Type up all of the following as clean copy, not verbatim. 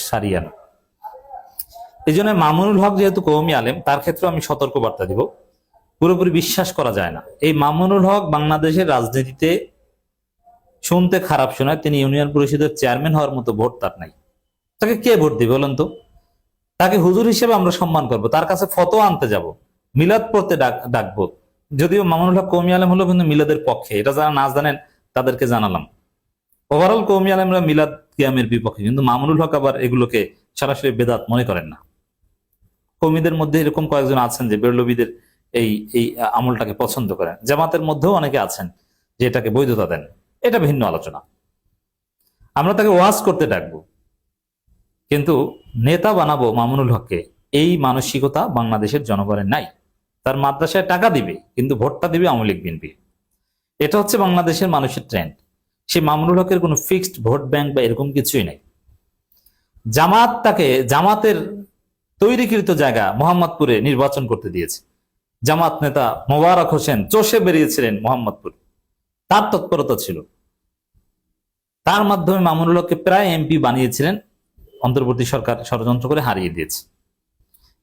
সারিয়ে আনা। এই জন্য মামুনুল হক যেহেতু কওমি আলেম, তার ক্ষেত্রে আমি সতর্ক বার্তা দিব, পুরোপুরি বিশ্বাস করা যায় না। এই মামুনুল হক বাংলাদেশের রাজনীতিতে শুনতে খারাপ শোনায়, তিনি ইউনিয়ন পরিষদের চেয়ারম্যান হওয়ার মতো ভোট তার নাই। তাকে কে ভোট দিবে বলেন তো? তাকে হুজুর হিসেবে আমরা সম্মান করব, তার কাছে ফতোয়া আনতে যাব, মিলাদ পড়তে ডাকবো। যদিও মামুনুল হক কওমি আলেম হলো কিন্তু মিলাদের পক্ষে, এটা যারা না জানেন তাদেরকে জানালাম। ওভারঅল কওমি আলেমরা মিলাদ কিয়ামের বিপক্ষে, কিন্তু মামুনুল হক আবার এগুলোকে সরাসরি বেদাত মনে করেন না। কওমিদের মধ্যে এরকম কয়েকজন আছেন যে বেরলবীদের এই এই আমলটাকে পছন্দ করেন। জামাতের মধ্যেও অনেকে আছেন যে এটাকে বৈধতা দেন। এটা ভিন্ন আলোচনা। আমরা তাকে ওয়াজ করতে ডাকবো, কিন্তু নেতা বানাবো মামুনুল হককে, এই মানসিকতা বাংলাদেশের জনগণের নাই। তার মাদ্রাসায় টাকা দিবে, কিন্তু ভোটটা দিবে আওয়ামী লীগ বিএনপি। এটা হচ্ছে বাংলাদেশের মানুষের ট্রেন্ড। সে মামুনুল হকের কোনো ফিক্সড ভোট ব্যাংক বা এরকম কিছুই নাই। জামাত তাকে জামাতের তৈরিকৃত জায়গা মোহাম্মদপুরে নির্বাচন করতে দিয়েছে। জামাত নেতা মোবারক হোসেন চষে বেরিয়েছিলেন মোহাম্মদপুর, তার তৎপরতা ছিল। তার মাধ্যমে মামুনুল হককে প্রায় এমপি বানিয়েছিলেন, অন্তর্বর্তী সরকার ষড়যন্ত্র করে হারিয়ে দিয়েছে।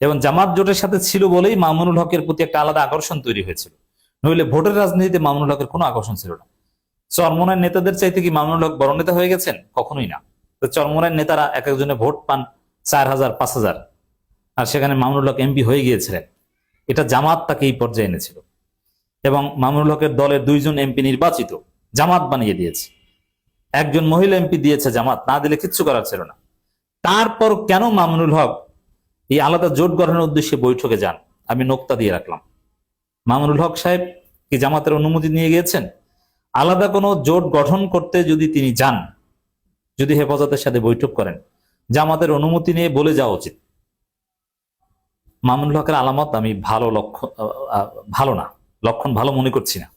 এবং জামাত জোটের সাথে ছিল বলেই মামুনুল হকের প্রতি একটা আলাদা আকর্ষণ তৈরি হয়েছিল, নইলে ভোটের রাজনীতিতে মামুনুল হকের কোনো আকর্ষণ ছিল না। চরমোনার নেতাদের চাইতে কি মামুনুল হক বড় নেতা হয়ে গেছেন? কখনোই না। তো চরমোনার নেতারা এক একজনে ভোট পান 4,000 5,000, আর সেখানে মামুনুল হক এমপি হয়ে গিয়েছিলেন। এটা জামাত তাকে এই পর্যায়ে এনেছিল, এবং মামুনুল হকের দলের 2 জন এমপি নির্বাচিত, জামাত বানিয়ে দিয়েছে। একজন মহিলা এমপি দিয়েছে জামাত, না দিলে কিচ্ছু করার ছিল না। তারপর কেন মামুনুল হক এই আলাদা জোট গঠনের উদ্দেশ্যে বৈঠকে যান, আমি নোক্তা দিয়ে রাখলাম। মামুনুল হক সাহেব কি জামাতের অনুমতি নিয়ে গিয়েছেন? আলাদা কোনো জোট গঠন করতে যদি তিনি যান, যদি হেফাজতের সাথে বৈঠক করেন, জামাতের অনুমতি নিয়ে বলে যাওয়া উচিত। মামুনুল হকের আলামত আমি ভালো লক্ষণ ভালো মনে করছি না।